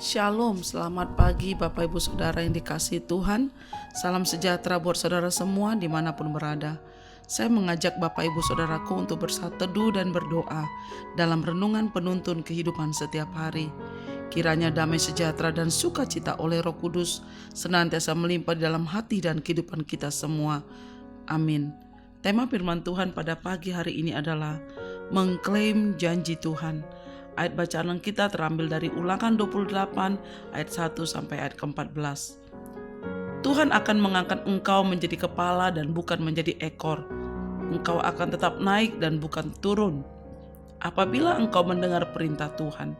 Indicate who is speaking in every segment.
Speaker 1: Shalom, selamat pagi Bapak Ibu Saudara yang dikasihi Tuhan. Salam sejahtera buat saudara semua dimanapun berada. Saya mengajak Bapak Ibu Saudaraku untuk bersatu teduh dan berdoa dalam renungan penuntun kehidupan setiap hari. Kiranya damai sejahtera dan sukacita oleh Roh Kudus senantiasa melimpah di dalam hati dan kehidupan kita semua. Amin. Tema firman Tuhan pada pagi hari ini adalah mengklaim janji Tuhan. Ayat bacaan kita terambil dari Ulangan 28 ayat 1 sampai ayat ke-14. Tuhan akan mengangkat engkau menjadi kepala dan bukan menjadi ekor. Engkau akan tetap naik dan bukan turun apabila engkau mendengar perintah Tuhan.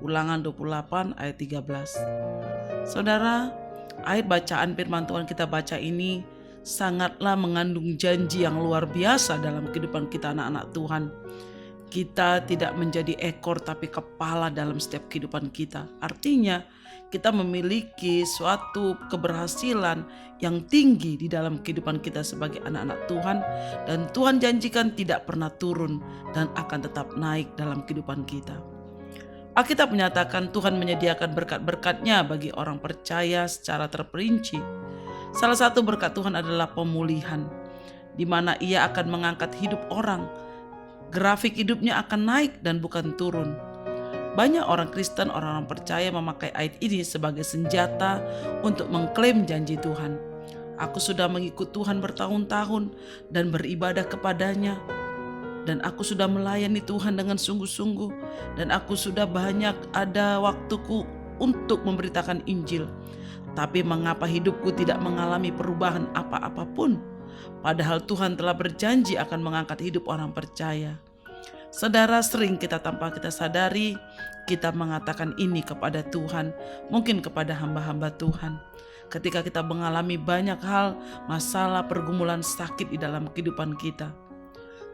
Speaker 1: Ulangan 28 ayat 13. Saudara, ayat bacaan firman Tuhan kita baca ini sangatlah mengandung janji yang luar biasa dalam kehidupan kita anak-anak Tuhan. Kita tidak menjadi ekor tapi kepala dalam setiap kehidupan kita. Artinya kita memiliki suatu keberhasilan yang tinggi di dalam kehidupan kita sebagai anak-anak Tuhan. Dan Tuhan janjikan tidak pernah turun dan akan tetap naik dalam kehidupan kita. Alkitab menyatakan Tuhan menyediakan berkat-berkat-Nya bagi orang percaya secara terperinci. Salah satu berkat Tuhan adalah pemulihan, di mana Ia akan mengangkat hidup orang. Grafik hidupnya akan naik dan bukan turun. Banyak orang Kristen, orang-orang percaya memakai ayat ini sebagai senjata untuk mengklaim janji Tuhan. Aku sudah mengikut Tuhan bertahun-tahun dan beribadah kepadanya. Dan aku sudah melayani Tuhan dengan sungguh-sungguh. Dan aku sudah banyak ada waktuku untuk memberitakan Injil. Tapi mengapa hidupku tidak mengalami perubahan apa-apapun? Padahal Tuhan telah berjanji akan mengangkat hidup orang percaya. Saudara, sering kita tanpa kita sadari, kita mengatakan ini kepada Tuhan, mungkin kepada hamba-hamba Tuhan. Ketika kita mengalami banyak hal, masalah, pergumulan, sakit di dalam kehidupan kita.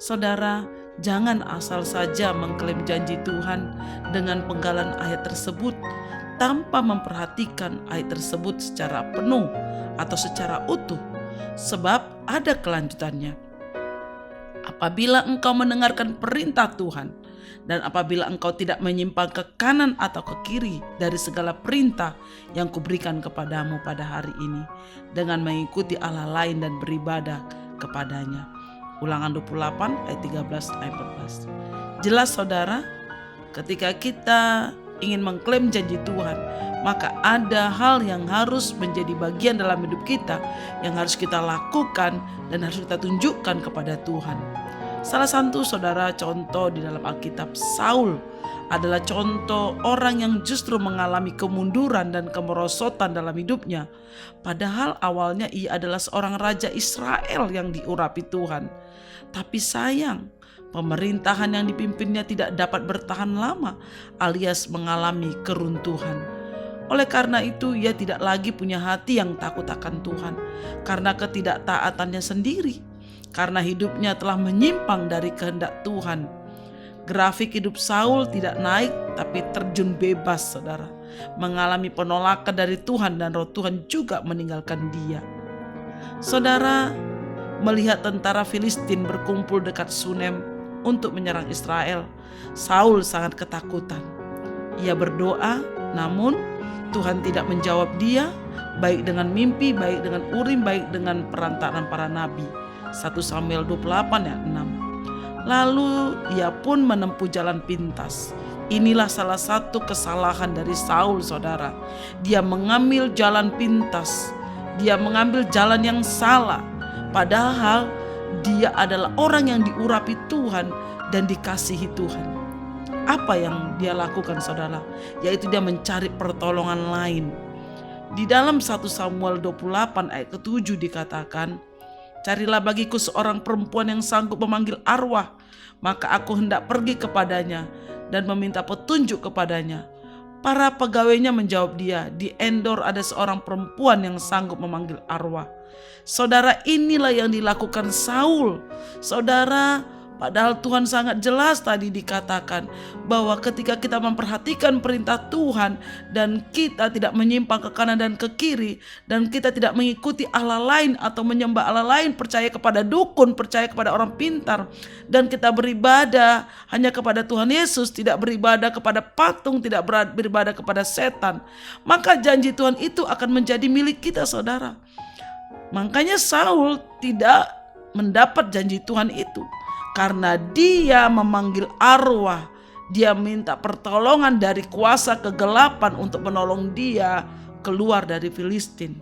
Speaker 1: Saudara, jangan asal saja mengklaim janji Tuhan dengan penggalan ayat tersebut tanpa memperhatikan ayat tersebut secara penuh atau secara utuh. Sebab ada kelanjutannya. Apabila engkau mendengarkan perintah Tuhan dan apabila engkau tidak menyimpang ke kanan atau ke kiri dari segala perintah yang kuberikan kepadamu pada hari ini dengan mengikuti Allah lain dan beribadah kepadanya. Ulangan 28 ayat 13 ayat 14. Jelas saudara, ketika kita ingin mengklaim janji Tuhan, maka ada hal yang harus menjadi bagian dalam hidup kita yang harus kita lakukan dan harus kita tunjukkan kepada Tuhan. Salah satu saudara contoh di dalam Alkitab, Saul adalah contoh orang yang justru mengalami kemunduran dan kemerosotan dalam hidupnya. Padahal awalnya ia adalah seorang raja Israel yang diurapi Tuhan. Tapi sayang, pemerintahan yang dipimpinnya tidak dapat bertahan lama alias mengalami keruntuhan. Oleh karena itu ia tidak lagi punya hati yang takut akan Tuhan karena ketidaktaatannya sendiri, karena hidupnya telah menyimpang dari kehendak Tuhan. Grafik hidup Saul tidak naik tapi terjun bebas saudara, mengalami penolakan dari Tuhan dan roh Tuhan juga meninggalkan dia. Saudara, melihat tentara Filistin berkumpul dekat Sunem untuk menyerang Israel, Saul sangat ketakutan. Ia berdoa, namun Tuhan tidak menjawab dia, baik dengan mimpi, baik dengan urim, baik dengan perantaraan para nabi. 1 Samuel 28 ayat 6. Lalu ia pun menempuh jalan pintas. Inilah salah satu kesalahan dari Saul saudara. Dia mengambil jalan pintas. Dia mengambil jalan yang salah. Padahal dia adalah orang yang diurapi Tuhan dan dikasihi Tuhan. Apa yang dia lakukan saudara? Yaitu dia mencari pertolongan lain. Di dalam 1 Samuel 28 ayat ke-7 dikatakan, carilah bagiku seorang perempuan yang sanggup memanggil arwah, maka aku hendak pergi kepadanya dan meminta petunjuk kepadanya. Para pegawainya menjawab dia, di Endor ada seorang perempuan yang sanggup memanggil arwah. Saudara, inilah yang dilakukan Saul. Saudara, Padahal Tuhan sangat jelas tadi dikatakan bahwa ketika kita memperhatikan perintah Tuhan dan kita tidak menyimpang ke kanan dan ke kiri, dan kita tidak mengikuti Allah lain atau menyembah Allah lain, percaya kepada dukun, percaya kepada orang pintar, dan kita beribadah hanya kepada Tuhan Yesus, tidak beribadah kepada patung, tidak beribadah kepada setan, maka janji Tuhan itu akan menjadi milik kita, saudara. Makanya Saul tidak mendapat janji Tuhan itu karena dia memanggil arwah, dia minta pertolongan dari kuasa kegelapan untuk menolong dia keluar dari Filistin.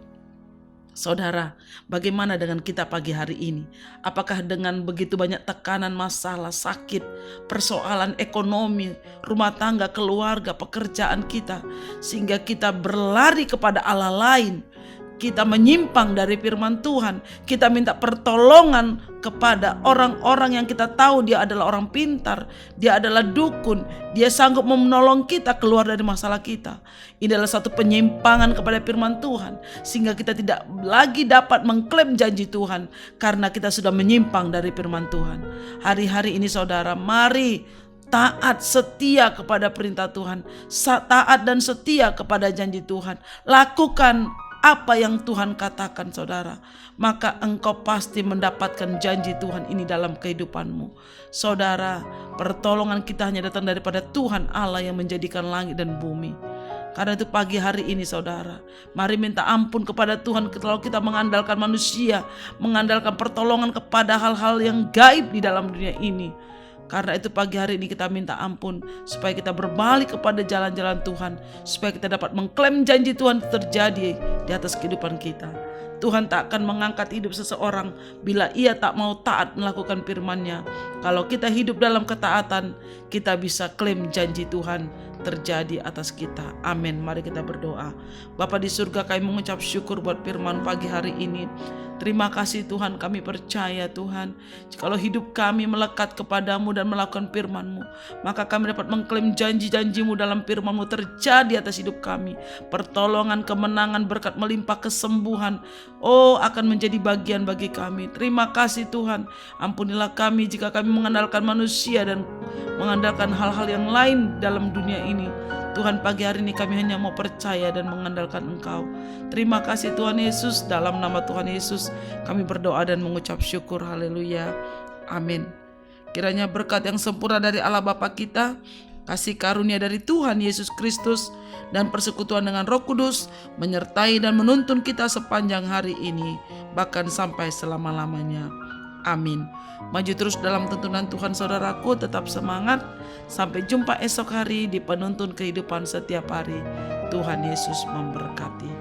Speaker 1: Saudara, bagaimana dengan kita pagi hari ini? Apakah dengan begitu banyak tekanan, masalah, sakit, persoalan ekonomi, rumah tangga, keluarga, pekerjaan kita, sehingga kita berlari kepada Allah lain, kita menyimpang dari firman Tuhan, kita minta pertolongan kepada orang-orang yang kita tahu dia adalah orang pintar, dia adalah dukun, dia sanggup menolong kita keluar dari masalah kita. Ini adalah satu penyimpangan kepada firman Tuhan, sehingga kita tidak lagi dapat mengklaim janji Tuhan karena kita sudah menyimpang dari firman Tuhan. Hari-hari ini saudara, mari taat setia kepada perintah Tuhan, taat dan setia kepada janji Tuhan. Lakukan apa yang Tuhan katakan, saudara, maka engkau pasti mendapatkan janji Tuhan ini dalam kehidupanmu. Saudara, pertolongan kita hanya datang daripada Tuhan Allah yang menjadikan langit dan bumi. Karena itu pagi hari ini saudara, mari minta ampun kepada Tuhan kalau kita mengandalkan manusia, mengandalkan pertolongan kepada hal-hal yang gaib di dalam dunia ini. Karena itu pagi hari ini kita minta ampun supaya kita berbalik kepada jalan-jalan Tuhan, supaya kita dapat mengklaim janji Tuhan terjadi di atas kehidupan kita. Tuhan tak akan mengangkat hidup seseorang bila ia tak mau taat melakukan firman-Nya. Kalau kita hidup dalam ketaatan, kita bisa klaim janji Tuhan terjadi atas kita. Amin. Mari kita berdoa. Bapa di surga, kami mengucap syukur buat firman pagi hari ini. Terima kasih Tuhan, kami percaya Tuhan, jikalau hidup kami melekat kepadamu dan melakukan firman-Mu, maka kami dapat mengklaim janji-janji-Mu dalam firman-Mu terjadi atas hidup kami. Pertolongan, kemenangan, berkat melimpah, kesembuhan, akan menjadi bagian bagi kami. Terima kasih Tuhan, ampunilah kami jika kami mengandalkan manusia dan mengandalkan hal-hal yang lain dalam dunia ini. Tuhan, pagi hari ini kami hanya mau percaya dan mengandalkan Engkau. Terima kasih Tuhan Yesus, dalam nama Tuhan Yesus kami berdoa dan mengucap syukur. Haleluya. Amin. Kiranya berkat yang sempurna dari Allah Bapa kita, kasih karunia dari Tuhan Yesus Kristus, dan persekutuan dengan Roh Kudus menyertai dan menuntun kita sepanjang hari ini, bahkan sampai selama-lamanya. Amin. Maju terus dalam tuntunan Tuhan saudaraku, tetap semangat. Sampai jumpa esok hari di penuntun kehidupan setiap hari. Tuhan Yesus memberkati.